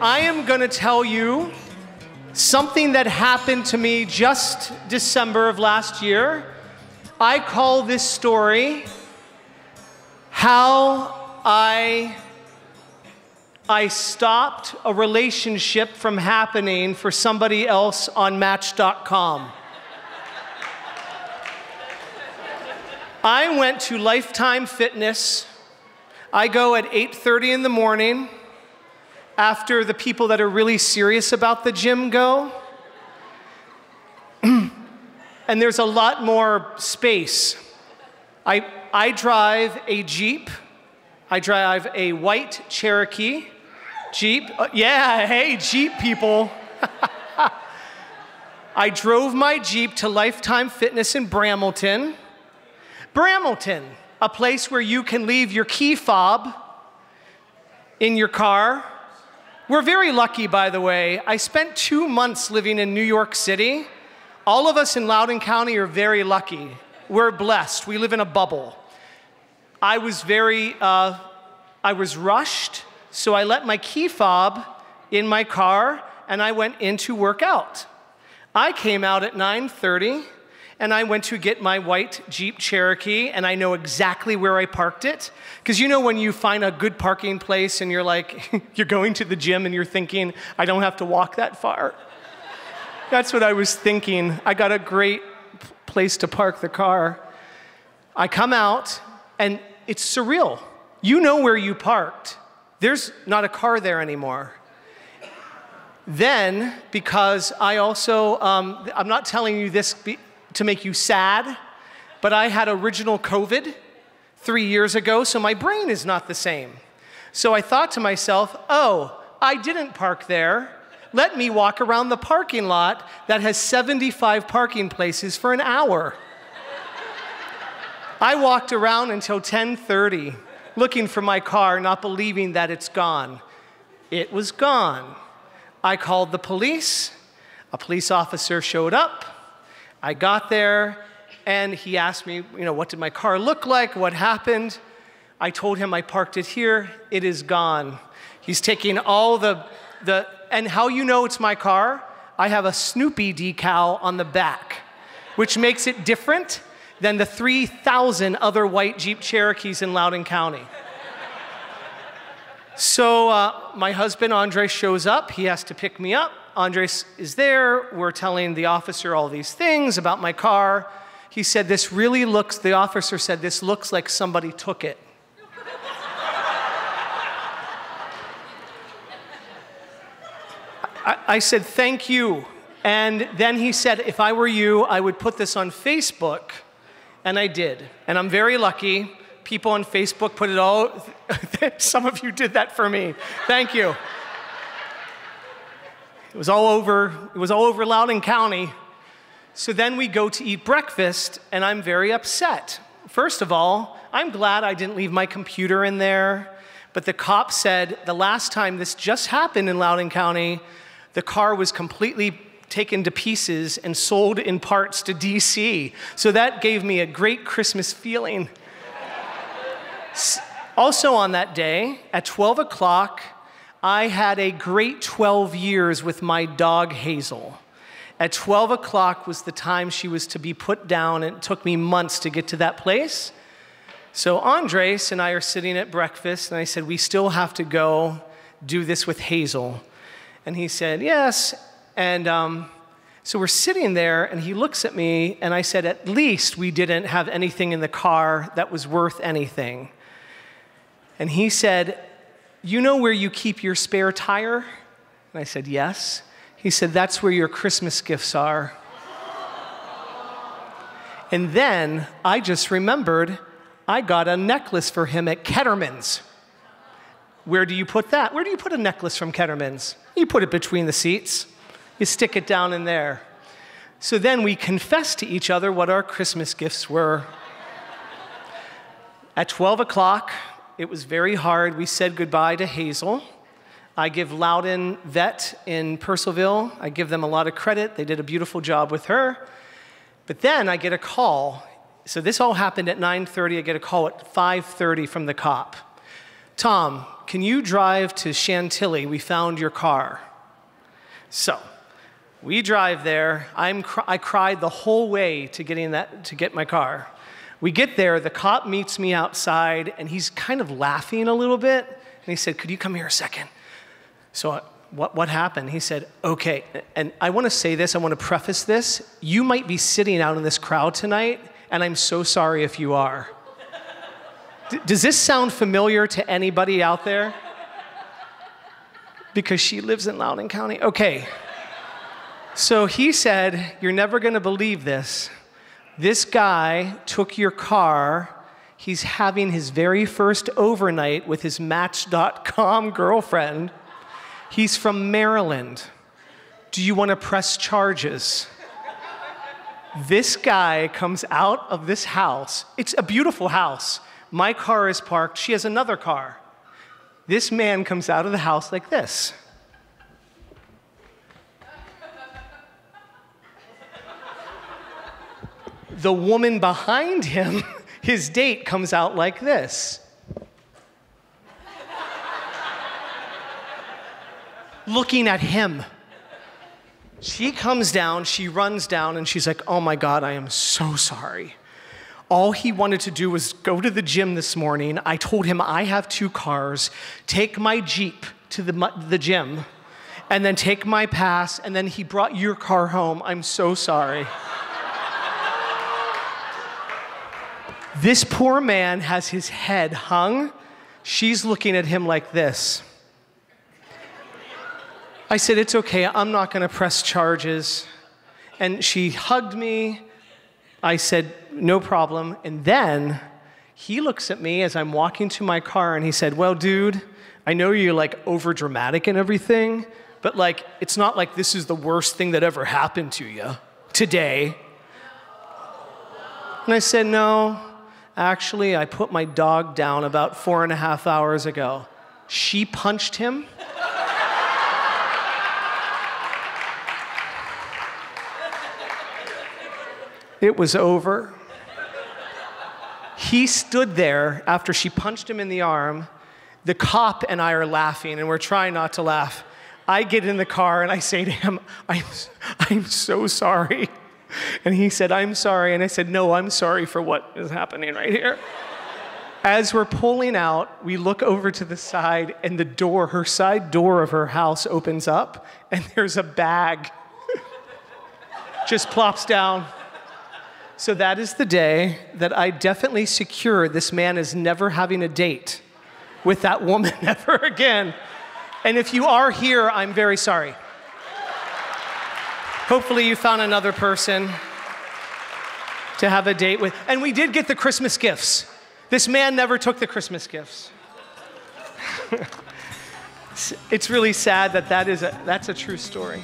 I am going to tell you something that happened to me just December of last year. I call this story How I Stopped a Relationship from Happening for Somebody Else on Match.com. I went to Lifetime Fitness. I go at 8:30 in the morning after the people that are really serious about the gym go. And there's a lot more space. I drive a Jeep. I drive a white Cherokee Jeep. Yeah, hey, Jeep people. I drove my Jeep to Lifetime Fitness in Bramilton. Bramilton, a place where you can leave your key fob in your car. We're very lucky, by the way. I spent 2 months living in New York City. All of us in Loudoun County are very lucky. We're blessed. We live in a bubble. I was rushed, so I let my key fob in my car, and I went in to work out. I came out at 9:30, and I went to get my white Jeep Cherokee, and I know exactly where I parked it. Because you know when you find a good parking place, and you're like, you're going to the gym, and you're thinking, I don't have to walk that far. That's what I was thinking. I got a great place to park the car. I come out, and it's surreal. You know where you parked. There's not a car there anymore. Then, because I also, I'm not telling you this to make you sad, but I had original COVID 3 years ago, so my brain is not the same. So I thought to myself, oh, I didn't park there. Let me walk around the parking lot that has 75 parking places for an hour. I walked around until 10:30, looking for my car, not believing that it's gone. It was gone. I called the police. A police officer showed up. I got there, and he asked me, what did my car look like? What happened? I told him I parked it here. It is gone. He's taking all and how you know it's my car? I have a Snoopy decal on the back, which makes it different than the 3,000 other white Jeep Cherokees in Loudoun County. So my husband, Andre, shows up. He has to pick me up. Andre is there. We're telling the officer all these things about my car. He said, the officer said, this looks like somebody took it. I said, thank you. And then he said, if I were you, I would put this on Facebook. And I did. And I'm very lucky. People on Facebook put it all, some of you did that for me. Thank you. It was all over Loudoun County. So then we go to eat breakfast, and I'm very upset. First of all, I'm glad I didn't leave my computer in there. But the cop said the last time this just happened in Loudoun County, the car was completely taken to pieces and sold in parts to DC. So that gave me a great Christmas feeling. Also on that day, at 12 o'clock, I had a great 12 years with my dog, Hazel. At 12 o'clock was the time she was to be put down, and it took me months to get to that place. So Andres and I are sitting at breakfast, and I said, we still have to go do this with Hazel. And he said, yes. And so we're sitting there, and he looks at me, and I said, at least we didn't have anything in the car that was worth anything. And he said, you know where you keep your spare tire? And I said, yes. He said, that's where your Christmas gifts are. And then I just remembered I got a necklace for him at Ketterman's. Where do you put that? Where do you put a necklace from Ketterman's? You put it between the seats. You stick it down in there. So then we confessed to each other what our Christmas gifts were. At 12 o'clock, it was very hard. We said goodbye to Hazel. I give Loudoun Vet in Purcellville, I give them a lot of credit. They did a beautiful job with her. But then I get a call. So this all happened at 9:30. I get a call at 5:30 from the cop. Tom, can you drive to Chantilly? We found your car. So we drive there. I cried the whole way to get my car. We get there, the cop meets me outside, and he's kind of laughing a little bit. And he said, could you come here a second? So what happened? He said, okay, and I want to say this, I want to preface this. You might be sitting out in this crowd tonight, and I'm so sorry if you are. Does this sound familiar to anybody out there? Because she lives in Loudoun County? Okay. So he said, you're never going to believe this. This guy took your car. He's having his very first overnight with his Match.com girlfriend. He's from Maryland. Do you want to press charges? This guy comes out of this house. It's a beautiful house. My car is parked. She has another car. This man comes out of the house like this. The woman behind him, his date, comes out like this. Looking at him. She comes down, she runs down, and she's like, oh my God, I am so sorry. All he wanted to do was go to the gym this morning. I told him I have 2 cars, take my Jeep to the gym, and then take my pass, and then he brought your car home. I'm so sorry. This poor man has his head hung. She's looking at him like this. I said, it's okay, I'm not gonna press charges. And she hugged me. I said, no problem. And then he looks at me as I'm walking to my car and he said, well, dude, I know you're like over dramatic and everything, but like, it's not like this is the worst thing that ever happened to you today. And I said, no. Actually, I put my dog down about 4.5 hours ago. She punched him. It was over. He stood there after she punched him in the arm. The cop and I are laughing, and we're trying not to laugh. I get in the car, and I say to him, I'm so sorry. And he said, I'm sorry. And I said, no, I'm sorry for what is happening right here. As we're pulling out, we look over to the side, and the door, her side door of her house opens up, and there's a bag. Just plops down. So that is the day that I definitely secured this man is never having a date with that woman ever again. And if you are here, I'm very sorry. Hopefully you found another person to have a date with. And we did get the Christmas gifts. This man never took the Christmas gifts. It's really sad that that's a true story.